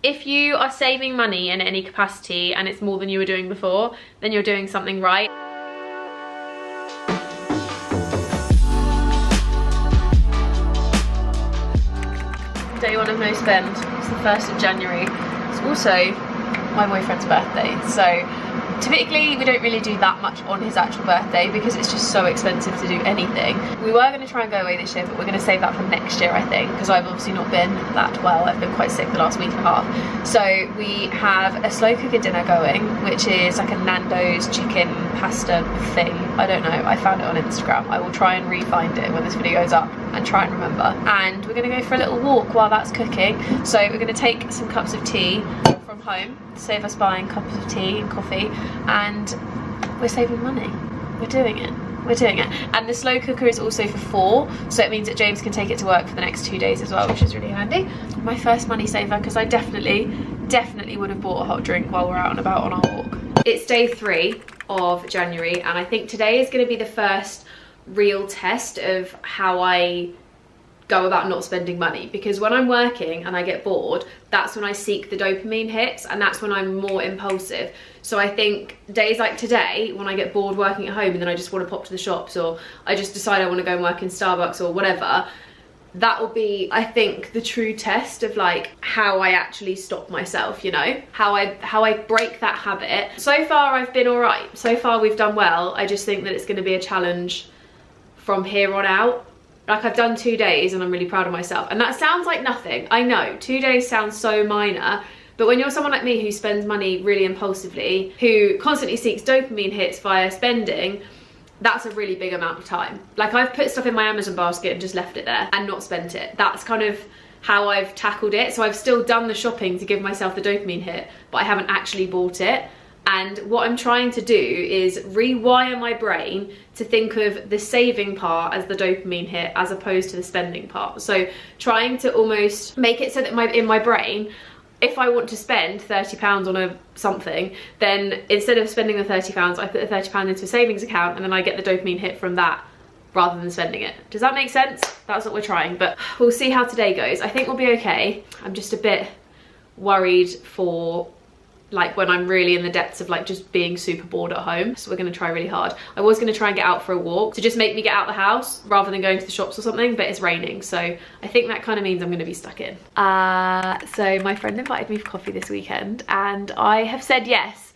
If you are saving money in any capacity and it's more than you were doing before, then you're doing something right. Day one of no spend. It's the 1st of January. It's also my boyfriend's birthday, so typically we don't really do that much on his actual birthday because it's just so expensive to do anything. We were going to try and go away this year, but we're going to save that for next year, I think, because I've obviously not been that well. I've been quite sick the last week and a half. So we have a slow cooker dinner going, which is like a Nando's chicken pasta thing. I don't know, I found it on Instagram. I will try and re-find it when this video goes up and try and remember. And we're going to go for a little walk while that's cooking. So we're going to take some cups of tea from home to save us buying cups of tea and coffee, and we're saving money. We're doing it. We're doing it. And the slow cooker is also for 4, so it means that James can take it to work for the next 2 days as well, which is really handy. My first money saver, because I definitely would have bought a hot drink while we're out and about on our walk. It's day 3 of January, and I think today is going to be the first real test of how I go about not spending money, because when I'm working and I get bored, that's when I seek the dopamine hits, and that's when I'm more impulsive. So I think days like today, when I get bored working at home and then I just want to pop to the shops, or I just decide I want to go and work in Starbucks or whatever, that will be, I think, the true test of like how I actually stop myself, you know, how I break that habit. So far I've been all right. So far we've done well. I just think that it's going to be a challenge from here on out. Like, I've done 2 days and I'm really proud of myself. And that sounds like nothing. I know, 2 days sounds so minor. But when you're someone like me who spends money really impulsively, who constantly seeks dopamine hits via spending, that's a really big amount of time. Like, I've put stuff in my Amazon basket and just left it there and not spent it. That's kind of how I've tackled it. So I've still done the shopping to give myself the dopamine hit, but I haven't actually bought it. And what I'm trying to do is rewire my brain to think of the saving part as the dopamine hit as opposed to the spending part. So trying to almost make it so that in my brain, if I want to spend £30 on something, then instead of spending the £30, I put the £30 into a savings account, and then I get the dopamine hit from that rather than spending it. Does that make sense? That's what we're trying, but we'll see how today goes. I think we'll be okay. I'm just a bit worried for like when I'm really in the depths of like just being super bored at home. So we're gonna try really hard. I was gonna try and get out for a walk to just make me get out the house rather than going to the shops or something, but it's raining, so I think that kind of means I'm gonna be stuck in. So my friend invited me for coffee this weekend and I have said yes.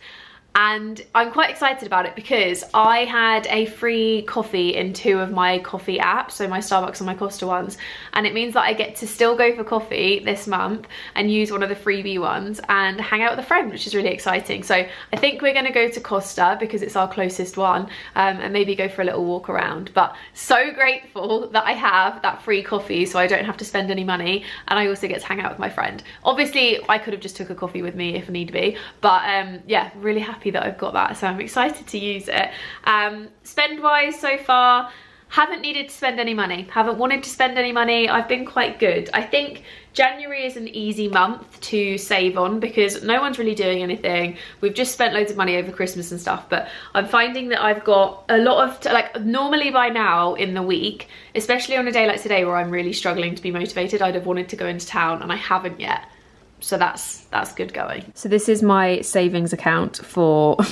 And I'm quite excited about it because I had a free coffee in 2 of my coffee apps, so my Starbucks and my Costa ones, and it means that I get to still go for coffee this month and use one of the freebie ones and hang out with a friend, which is really exciting. So I think we're going to go to Costa because it's our closest one, and maybe go for a little walk around. But so grateful that I have that free coffee so I don't have to spend any money, and I also get to hang out with my friend. Obviously I could have just took a coffee with me if need be, but yeah, really happy that I've got that, so I'm excited to use it. Spend wise so far, haven't needed to spend any money, haven't wanted to spend any money. I've been quite good. I think January is an easy month to save on because no one's really doing anything. We've just spent loads of money over Christmas and stuff, but I'm finding that I've got a lot of like, normally by now in the week, especially on a day like today where I'm really struggling to be motivated, I'd have wanted to go into town and I haven't yet. So that's good going. So this is my savings account for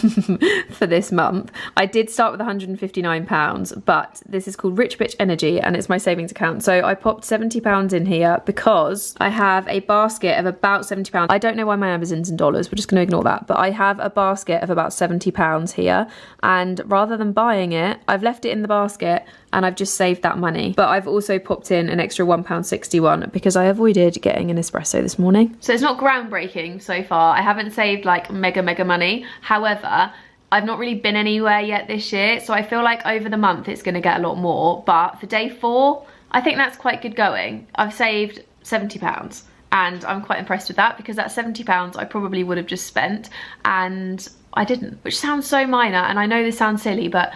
for this month. I did start with £159, but this is called Rich Bitch Energy and it's my savings account. So I popped £70 in here because I have a basket of about £70. I don't know why my Amazon's in dollars, we're just gonna ignore that. But I have a basket of about £70 here, and rather than buying it, I've left it in the basket and I've just saved that money. But I've also popped in an extra £1.61 because I avoided getting an espresso this morning. So it's not groundbreaking so far. I haven't saved like mega money. However, I've not really been anywhere yet this year, so I feel like over the month it's gonna get a lot more. But for day 4, I think that's quite good going. I've saved £70 and I'm quite impressed with that because that £70 I probably would have just spent and I didn't, which sounds so minor, and I know this sounds silly, but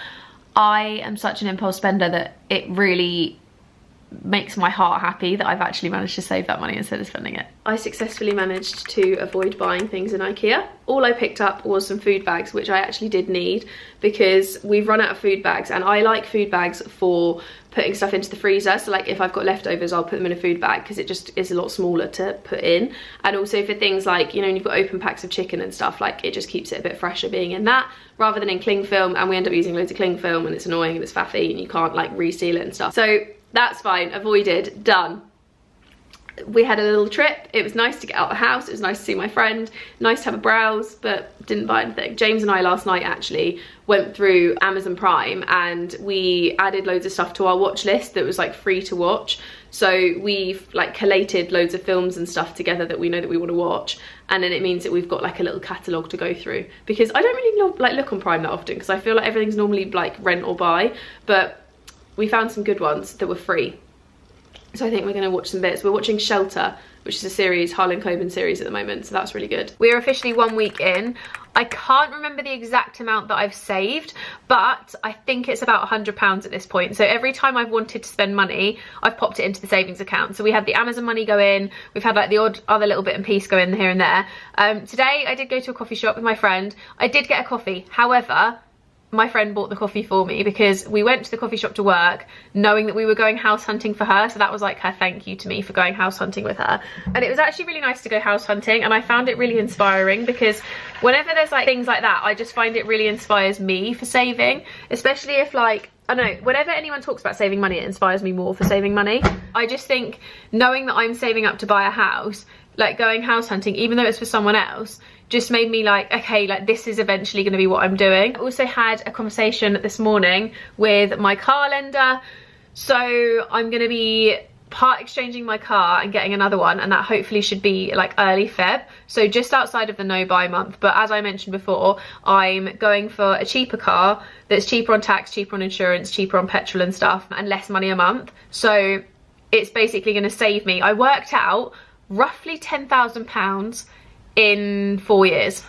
I am such an impulse spender that it really makes my heart happy that I've actually managed to save that money instead of spending it. I successfully managed to avoid buying things in IKEA. All I picked up was some food bags, which I actually did need because we've run out of food bags, and I like food bags for putting stuff into the freezer. So like if I've got leftovers, I'll put them in a food bag because it just is a lot smaller to put in. And also for things like, you know, when you've got open packs of chicken and stuff, like it just keeps it a bit fresher being in that rather than in cling film. And we end up using loads of cling film and it's annoying and it's faffy and you can't like reseal it and stuff. So that's fine, avoided, done. We had a little trip. It was nice to get out of the house. It was nice to see my friend, nice to have a browse, but didn't buy anything. James and I last night actually went through Amazon Prime and we added loads of stuff to our watch list that was like free to watch. So we've like collated loads of films and stuff together that we know that we want to watch, and then it means that we've got like a little catalogue to go through, because I don't really look on Prime that often because I feel like everything's normally like rent or buy, but we found some good ones that were free. So I think we're going to watch some bits. We're watching Shelter, which is a series, Harlan Coben series at the moment, so that's really good. We're officially 1 week in. I can't remember the exact amount that I've saved, but I think it's about £100 at this point. So every time I've wanted to spend money, I've popped it into the savings account. So we had the Amazon money go in, we've had like the odd other little bit and piece go in here and there. Today I did go to a coffee shop with my friend. I did get a coffee, however, my friend bought the coffee for me because we went to the coffee shop to work knowing that we were going house hunting for her, so that was like her thank you to me for going house hunting with her. And it was actually really nice to go house hunting, and I found it really inspiring because whenever there's like things like that, I just find it really inspires me for saving, especially if like, I don't know, whenever anyone talks about saving money, it inspires me more for saving money. I just think knowing that I'm saving up to buy a house, like going house hunting, even though it's for someone else, just made me like, okay, like this is eventually going to be what I'm doing. I also had a conversation this morning with my car lender, so I'm going to be part exchanging my car and getting another one, and that hopefully should be like early Feb, so just outside of the no buy month. But as I mentioned before, I'm going for a cheaper car that's cheaper on tax, cheaper on insurance, cheaper on petrol and stuff, and less money a month. So it's basically going to save me, I worked out, roughly £10,000 in 4 years,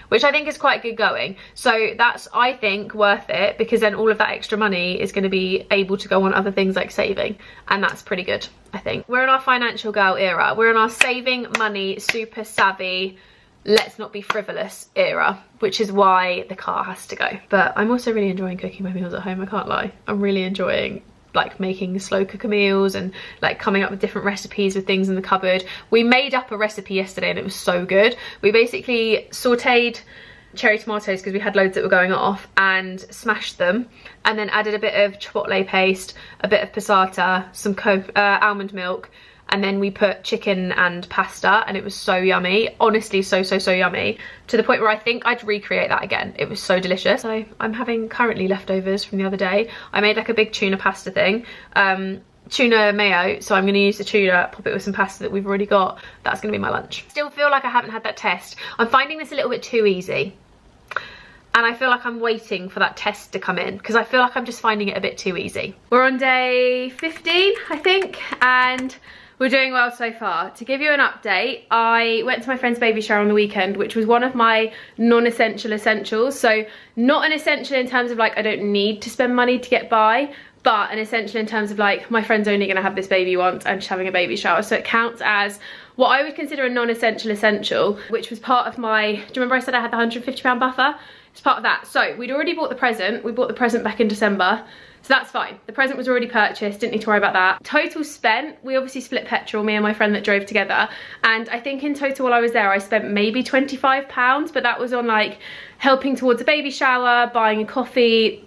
which I think is quite good going. So that's, I think, worth it, because then all of that extra money is going to be able to go on other things like saving, and that's pretty good, I think. We're in our financial girl era. We're in our saving money, super savvy, let's not be frivolous era, which is why the car has to go. But I'm also really enjoying cooking my meals at home, I can't lie. I'm really enjoying like making slow cooker meals and like coming up with different recipes with things in the cupboard. We made up a recipe yesterday and it was so good. We basically sauteed cherry tomatoes because we had loads that were going off, and smashed them, and then added a bit of chipotle paste, a bit of passata, some almond milk, and then we put chicken and pasta, and it was so yummy. Honestly, so yummy, to the point where I think I'd recreate that again. It was so delicious. So I'm having currently leftovers from the other day. I made like a big tuna pasta thing, tuna mayo, so I'm going to use the tuna, pop it with some pasta that we've already got. That's going to be my lunch. Still feel like I haven't had that test. I'm finding this a little bit too easy, and I feel like I'm waiting for that test to come in because I feel like I'm just finding it a bit too easy. We're on day 15, I think, and we're doing well so far. To give you an update, I went to my friend's baby shower on the weekend, which was one of my non-essential essentials. So not an essential in terms of like I don't need to spend money to get by, but an essential in terms of like my friend's only gonna have this baby once and she's having a baby shower. So it counts as what I would consider a non-essential essential, which was part of my, do you remember I said I had the £150 buffer? It's part of that. So we'd already bought the present. We bought the present back in December. So that's fine. The present was already purchased, didn't need to worry about that. Total spent, we obviously split petrol, me and my friend that drove together. And I think in total while I was there, I spent maybe £25, but that was on like helping towards a baby shower, buying a coffee,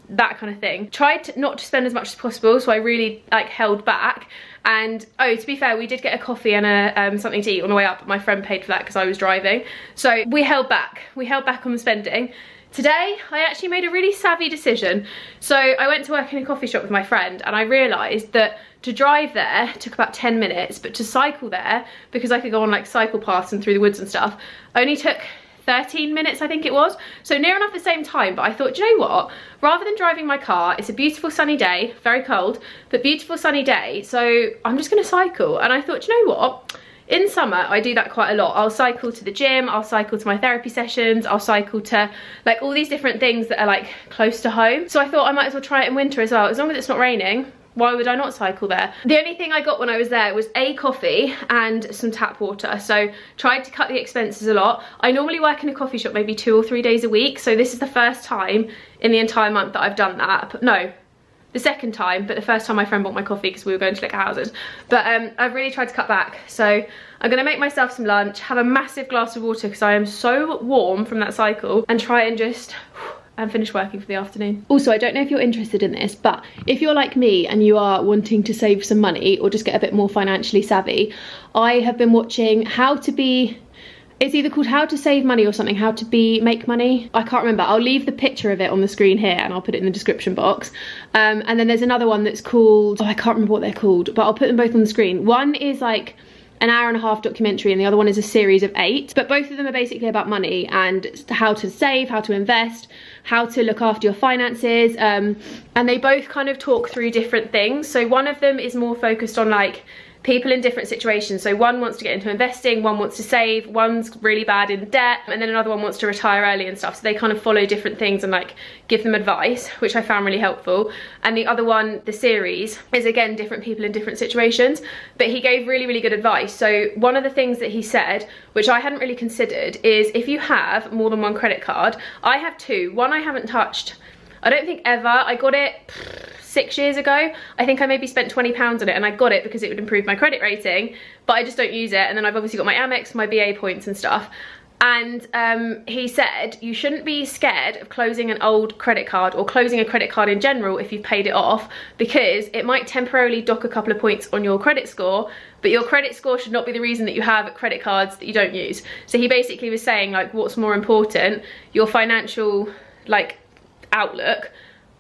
that kind of thing. Tried not to spend as much as possible, so I really like held back. And oh, to be fair, we did get a coffee and a something to eat on the way up, but my friend paid for that because I was driving. So we held back on the spending. Today, I actually made a really savvy decision. So I went to work in a coffee shop with my friend, and I realised that to drive there took about 10 minutes, but to cycle there, because I could go on like cycle paths and through the woods and stuff, only took 13 minutes, I think it was. So near enough the same time, but I thought, do you know what? Rather than driving my car, it's a beautiful sunny day, very cold, but beautiful sunny day, so I'm just gonna cycle. And I thought, do you know what? In summer, I do that quite a lot. I'll cycle to the gym, I'll cycle to my therapy sessions, I'll cycle to like all these different things that are like close to home. So I thought I might as well try it in winter as well. As long as it's not raining, why would I not cycle there? The only thing I got when I was there was a coffee and some tap water. So tried to cut the expenses a lot. I normally work in a coffee shop maybe 2 or 3 days a week. So this is the first time in the entire month that I've done that. No, the second time, but the first time my friend bought my coffee because we were going to liquor houses. But I've really tried to cut back. So I'm gonna make myself some lunch, have a massive glass of water because I am so warm from that cycle, and try and just and finish working for the afternoon. Also, I don't know if you're interested in this, but if you're like me and you are wanting to save some money or just get a bit more financially savvy, I have been watching How to Be, it's either called How to Save Money or something, How to Be Make Money. I can't remember. I'll leave the picture of it on the screen here and I'll put it in the description box. And then there's another one that's called, oh, I can't remember what they're called, but I'll put them both on the screen. One is like an 1.5 hour documentary and the other one is a series of 8, but both of them are basically about money and how to save, how to invest, how to look after your finances, and they both kind of talk through different things. So one of them is more focused on like people in different situations. So one wants to get into investing, one wants to save, one's really bad in debt, and then another one wants to retire early and stuff. So they kind of follow different things and like give them advice, which I found really helpful. And the other one, the series, is again different people in different situations, but he gave really, really good advice. So one of the things that he said, which I hadn't really considered, is if you have more than one credit card, I have 2. One I haven't touched, I don't think ever. I got it 6 years ago. I think I maybe spent £20 on it, and I got it because it would improve my credit rating, but I just don't use it. And then I've obviously got my Amex, my BA points and stuff. And he said you shouldn't be scared of closing an old credit card or closing a credit card in general if you've paid it off, because it might temporarily dock a couple of points on your credit score, but your credit score should not be the reason that you have credit cards that you don't use. So he basically was saying like, what's more important, your financial like outlook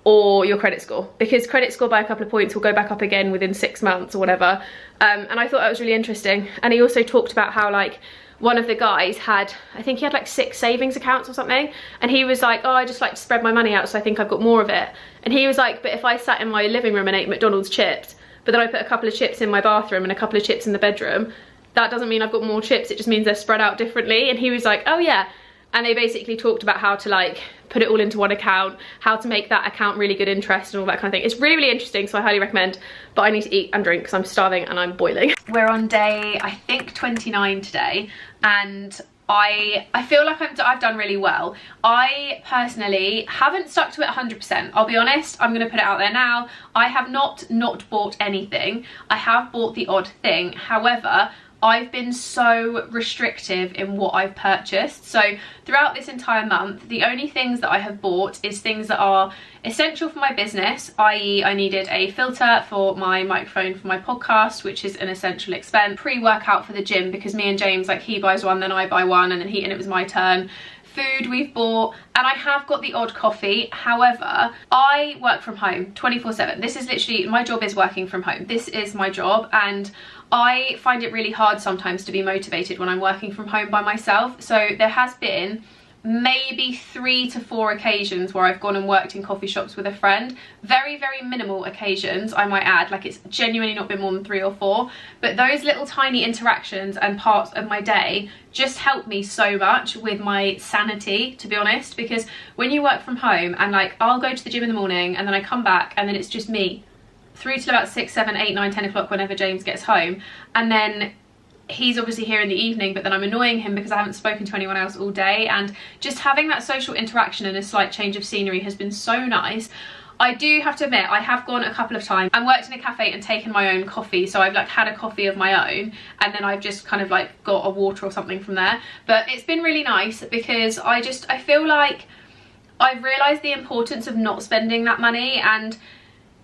or your credit score, because credit score by a couple of points will go back up again within 6 months or whatever. And I thought that was really interesting. And he also talked about how like one of the guys had, I think he had like 6 savings accounts or something, and he was like, oh, I just like to spread my money out, so I think I've got more of it. And he was like, but if I sat in my living room and ate McDonald's chips, but then I put a couple of chips in my bathroom and a couple of chips in the bedroom, that doesn't mean I've got more chips, it just means they're spread out differently. And he was like, oh yeah. And they basically talked about how to like put it all into one account, how to make that account really good interest and all that kind of thing. It's really, really interesting, so I highly recommend. But I need to eat and drink because I'm starving and I'm boiling. We're on day, I think, 29 today, and I feel like I've done really well. I personally haven't stuck to it 100%. I'll be honest, I'm gonna put it out there now. I have not bought anything. I have bought the odd thing. However, I've been so restrictive in what I've purchased. So throughout this entire month, the only things that I have bought is things that are essential for my business, i.e. I needed a filter for my microphone for my podcast, which is an essential expense, pre-workout for the gym, because me and James, like, he buys one, then I buy one, and then and it was my turn. Food we've bought, and I have got the odd coffee. However, I work from home 24/7. This is literally, my job is working from home. This is my job, and I find it really hard sometimes to be motivated when I'm working from home by myself. So there has been maybe 3 to 4 occasions where I've gone and worked in coffee shops with a friend. Very, very minimal occasions, I might add. Like, it's genuinely not been more than 3 or 4. But those little tiny interactions and parts of my day just help me so much with my sanity, to be honest. Because when you work from home and like, I'll go to the gym in the morning and then I come back and then it's just me through till about 6, 7, 8, 9, 10 o'clock whenever James gets home. And then he's obviously here in the evening, but then I'm annoying him because I haven't spoken to anyone else all day. And just having that social interaction and a slight change of scenery has been so nice. I do have to admit, I have gone a couple of times and worked in a cafe and taken my own coffee. So I've like had a coffee of my own, and then I've just kind of like got a water or something from there. But it's been really nice because I feel like I've realised the importance of not spending that money. And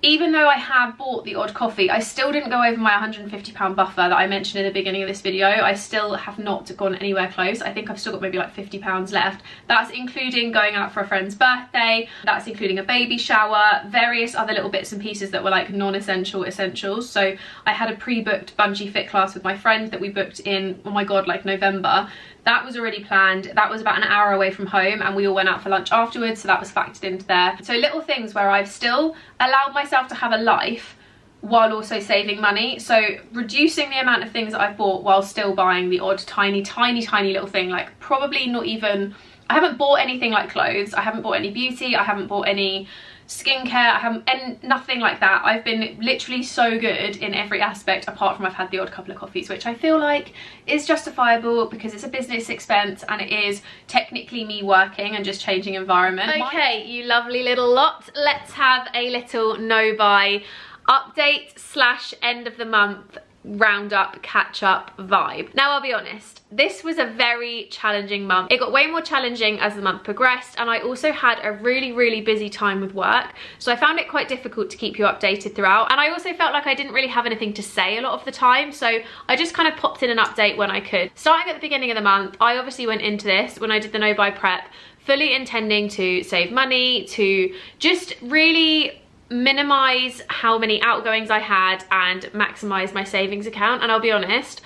even though I have bought the odd coffee, I still didn't go over my £150 buffer that I mentioned in the beginning of this video. I still have not gone anywhere close. I think I've still got maybe like £50 left. That's including going out for a friend's birthday, that's including a baby shower, various other little bits and pieces that were like non-essential essentials. So I had a pre-booked bungee fit class with my friend that we booked in, oh my god, like November. That was already planned. That was about an hour away from home, and we all went out for lunch afterwards, so that was factored into there. So little things where I've still allowed myself to have a life while also saving money. So reducing the amount of things that I've bought while still buying the odd tiny little thing. Like, probably not even, I haven't bought anything like clothes, I haven't bought any beauty, I haven't bought any skincare, I haven't, and nothing like that. I've been literally so good in every aspect, apart from I've had the odd couple of coffees, which I feel like is justifiable because it's a business expense and it is technically me working and just changing environment. Okay, you lovely little lot, let's have a little no-buy update slash end of the month roundup catch up vibe. Now I'll be honest, this was a very challenging month. It got way more challenging as the month progressed, and I also had a really busy time with work, so I found it quite difficult to keep you updated throughout, and I also felt like I didn't really have anything to say a lot of the time, so I just kind of popped in an update when I could. Starting at the beginning of the month, I obviously went into this when I did the no buy prep fully intending to save money, to just really minimize how many outgoings I had and maximize my savings account. And I'll be honest,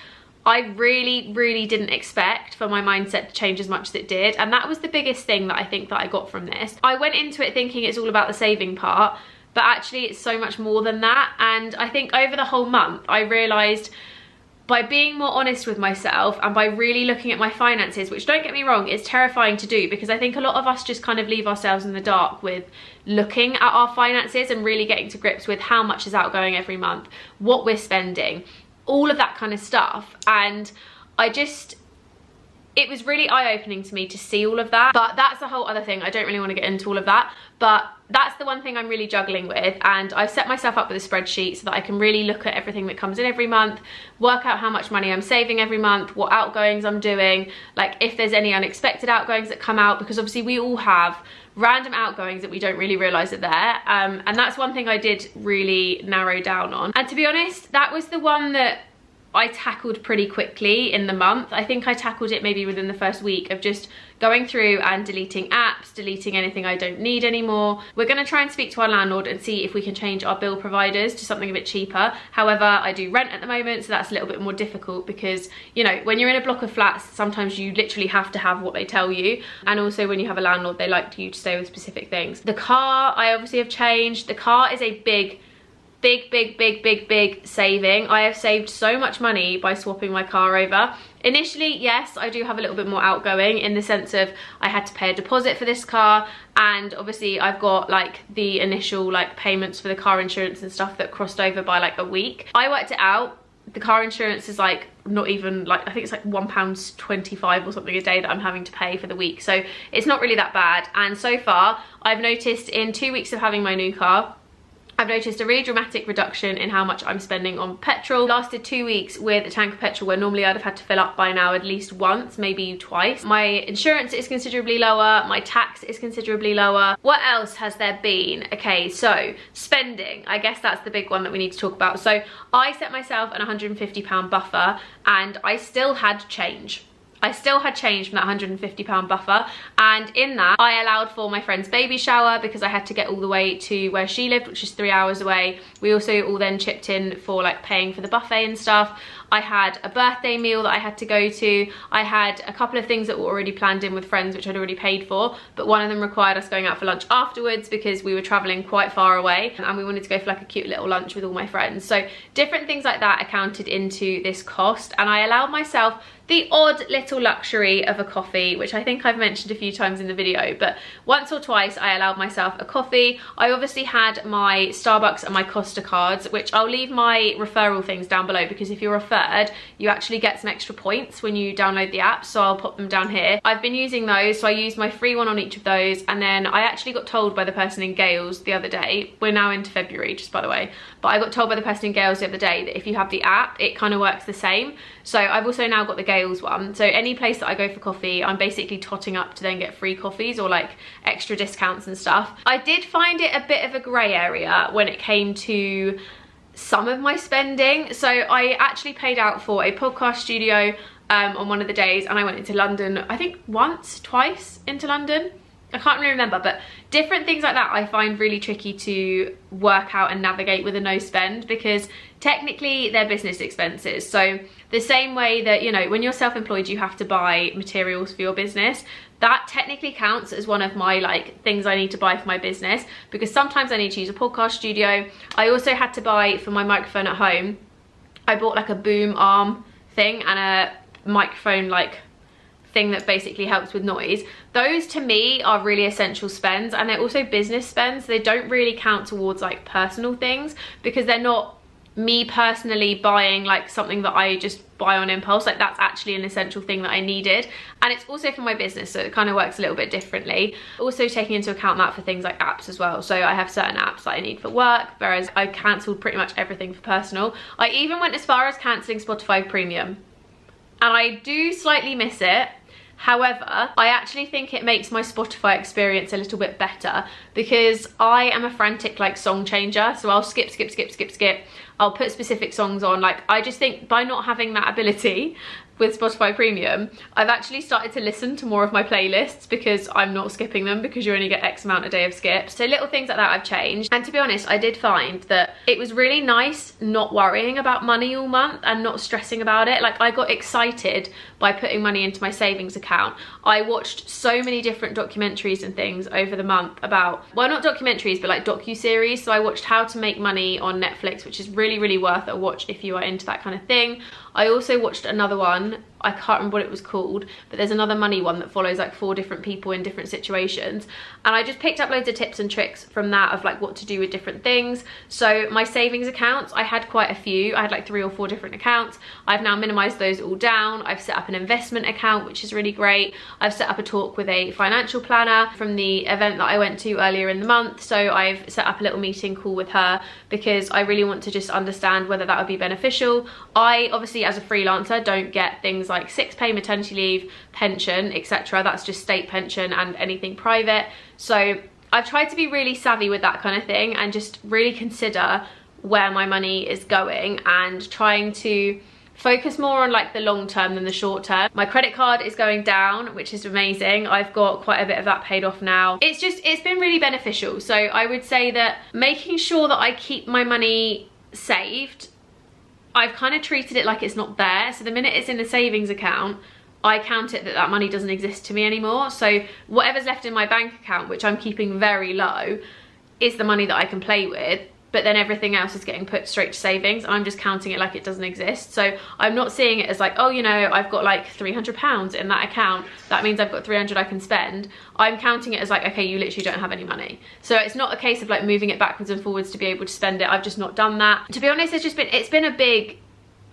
I really didn't expect for my mindset to change as much as it did, and that was the biggest thing that I think that I got from this. I went into it thinking it's all about the saving part, but actually it's so much more than that. And I think over the whole month I realized, by being more honest with myself and by really looking at my finances, which, don't get me wrong, is terrifying to do, because I think a lot of us just kind of leave ourselves in the dark with looking at our finances and really getting to grips with how much is outgoing every month, what we're spending, all of that kind of stuff. And it was really eye-opening to me to see all of that, but that's a whole other thing. I don't really want to get into all of that, but that's the one thing I'm really juggling with, and I've set myself up with a spreadsheet so that I can really look at everything that comes in every month, work out how much money I'm saving every month, what outgoings I'm doing, like if there's any unexpected outgoings that come out, because obviously we all have random outgoings that we don't really realise are there, and that's one thing I did really narrow down on. And to be honest, that was the one that I tackled pretty quickly in the month. I think I tackled it maybe within the first week of just going through and deleting apps, deleting anything I don't need anymore. We're going to try and speak to our landlord and see if we can change our bill providers to something a bit cheaper. However, I do rent at the moment, so that's a little bit more difficult because, you know, when you're in a block of flats, sometimes you literally have to have what they tell you. And also when you have a landlord, they like you to stay with specific things. The car, I obviously have changed. The car is a big saving. I have saved so much money by swapping my car over. Initially, yes, I do have a little bit more outgoing in the sense of I had to pay a deposit for this car, and obviously I've got like the initial like payments for the car insurance and stuff that crossed over by like a week. I worked it out. The car insurance is like not even like, I think it's like £1.25 or something a day that I'm having to pay for the week, so it's not really that bad. And so far I've noticed in 2 weeks of having my new car, I've noticed a really dramatic reduction in how much I'm spending on petrol. Lasted 2 weeks with a tank of petrol where normally I'd have had to fill up by now at least once, maybe twice. My insurance is considerably lower, my tax is considerably lower. What else has there been? Okay, so spending, I guess that's the big one that we need to talk about. So I set myself an £150 buffer and I still had change. I still had change from that £150 buffer, and in that I allowed for my friend's baby shower because I had to get all the way to where she lived, which is 3 hours away. We also all then chipped in for like paying for the buffet and stuff. I had a birthday meal that I had to go to. I had a couple of things that were already planned in with friends which I'd already paid for, but one of them required us going out for lunch afterwards because we were traveling quite far away and we wanted to go for like a cute little lunch with all my friends. So different things like that accounted into this cost, and I allowed myself the odd little luxury of a coffee, which I think I've mentioned a few times in the video, but once or twice I allowed myself a coffee. I obviously had my Starbucks and my Costa cards, which I'll leave my referral things down below because if you're referred, you actually get some extra points when you download the app, so I'll pop them down here. I've been using those, so I used my free one on each of those, and then I actually got told by the person in Gales the other day, we're now into February just by the way, but I got told by the person in Gales the other day that if you have the app, it kind of works the same. So I've also now got the Gales one, so any place that I go for coffee, I'm basically totting up to then get free coffees or like extra discounts and stuff. I did find it a bit of a grey area when it came to some of my spending. So I actually paid out for a podcast studio on one of the days, and I went into London, I think twice into London. I can't really remember, but different things like that I find really tricky to work out and navigate with a no spend because technically they're business expenses. So the same way that, you know, when you're self-employed you have to buy materials for your business, that technically counts as one of my like things I need to buy for my business because sometimes I need to use a podcast studio. I also had to buy for my microphone at home, I bought like a boom arm thing and a microphone like thing that basically helps with noise. Those to me are really essential spends, and they're also business spends. They don't really count towards like personal things because they're not me personally buying like something that I just buy on impulse. Like that's actually an essential thing that I needed, and it's also for my business, so it kind of works a little bit differently. Also taking into account that for things like apps as well. So I have certain apps that I need for work, whereas I cancelled pretty much everything for personal. I even went as far as cancelling Spotify Premium, and I do slightly miss it. However, I actually think it makes my Spotify experience a little bit better because I am a frantic like song changer. So I'll skip. I'll put specific songs on. Like, I just think by not having that ability with Spotify Premium, I've actually started to listen to more of my playlists because I'm not skipping them, because you only get X amount a day of skips. So little things like that I've changed. And to be honest, I did find that it was really nice not worrying about money all month and not stressing about it. Like, I got excited by putting money into my savings account. I watched so many different documentaries and things over the month about, well, not documentaries, but like docu-series. So I watched How to Make Money on Netflix, which is really, really worth a watch if you are into that kind of thing. I also watched another one, I can't remember what it was called, but there's another money one that follows like 4 different people in different situations. And I just picked up loads of tips and tricks from that of like what to do with different things. So my savings accounts, I had quite a few. I had like 3 or 4 different accounts. I've now minimized those all down. I've set up an investment account, which is really great. I've set up a talk with a financial planner from the event that I went to earlier in the month. So I've set up a little meeting call with her because I really want to just understand whether that would be beneficial. I obviously, as a freelancer, don't get things like sick pay, maternity leave, pension, etc. That's just state pension and anything private. So I've tried to be really savvy with that kind of thing and just really consider where my money is going and trying to focus more on like the long term than the short term. My credit card is going down, which is amazing. I've got quite a bit of that paid off now. It's been really beneficial. So I would say that making sure that I keep my money saved, I've kind of treated it like it's not there. So the minute it's in the savings account, I count it that that money doesn't exist to me anymore. So whatever's left in my bank account, which I'm keeping very low, is the money that I can play with. But then everything else is getting put straight to savings. I'm just counting it like it doesn't exist. So I'm not seeing it as like, oh, you know, I've got like £300 in that account. That means I've got 300 I can spend. I'm counting it as like, okay, you literally don't have any money. So it's not a case of like moving it backwards and forwards to be able to spend it. I've just not done that. To be honest, it's been a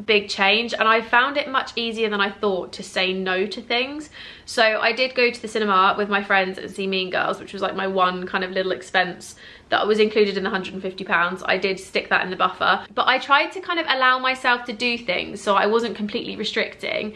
big change, and I found it much easier than I thought to say no to things. So I did go to the cinema with my friends and see Mean Girls, which was like my one kind of little expense that was included in the £150. I did stick that in the buffer, but I tried to kind of allow myself to do things so I wasn't completely restricting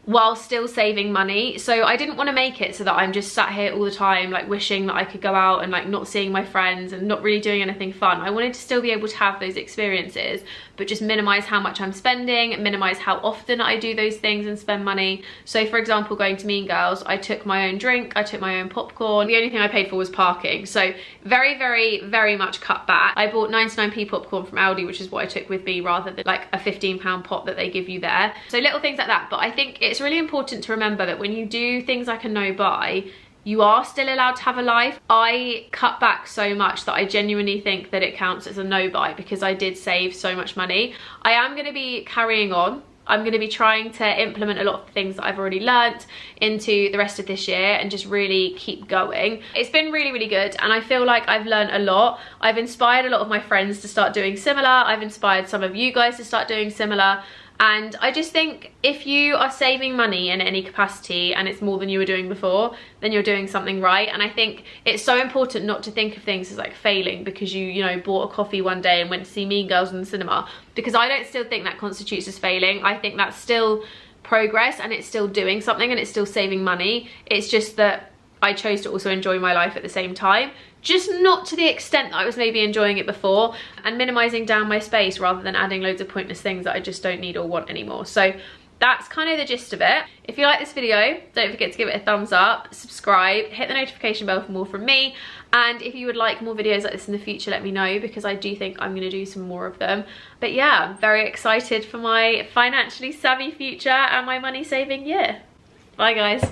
while still saving money. So I didn't want to make it so that I'm just sat here all the time like wishing that I could go out and like not seeing my friends and not really doing anything fun. I wanted to still be able to have those experiences, but just minimize how much I'm spending, minimize how often I do those things and spend money. So for example, going to Mean Girls, I took my own drink, I took my own popcorn. The only thing I paid for was parking. So very much cut back. I bought 99p popcorn from Aldi, which is what I took with me, rather than like a £15 pot that they give you there. So little things like that. But I think it's really important to remember that when you do things like a no buy, you are still allowed to have a life. I cut back so much that I genuinely think that it counts as a no buy because I did save so much money. I am going to be carrying on. I'm going to be trying to implement a lot of the things that I've already learnt into the rest of this year and just really keep going. It's been really good, and I feel like I've learned a lot. I've inspired a lot of my friends to start doing similar. I've inspired some of you guys to start doing similar. And I just think if you are saving money in any capacity and it's more than you were doing before, then you're doing something right. And I think it's so important not to think of things as like failing because you know, bought a coffee one day and went to see Mean Girls in the cinema, because I don't still think that constitutes as failing. I think that's still progress, and it's still doing something, and it's still saving money. It's just that I chose to also enjoy my life at the same time, just not to the extent that I was maybe enjoying it before, and minimizing down my space rather than adding loads of pointless things that I just don't need or want anymore. So that's kind of the gist of it. If you like this video, don't forget to give it a thumbs up, subscribe, hit the notification bell for more from me, and if you would like more videos like this in the future, let me know, because I do think I'm going to do some more of them. But yeah, I'm very excited for my financially savvy future and my money saving year. Bye guys.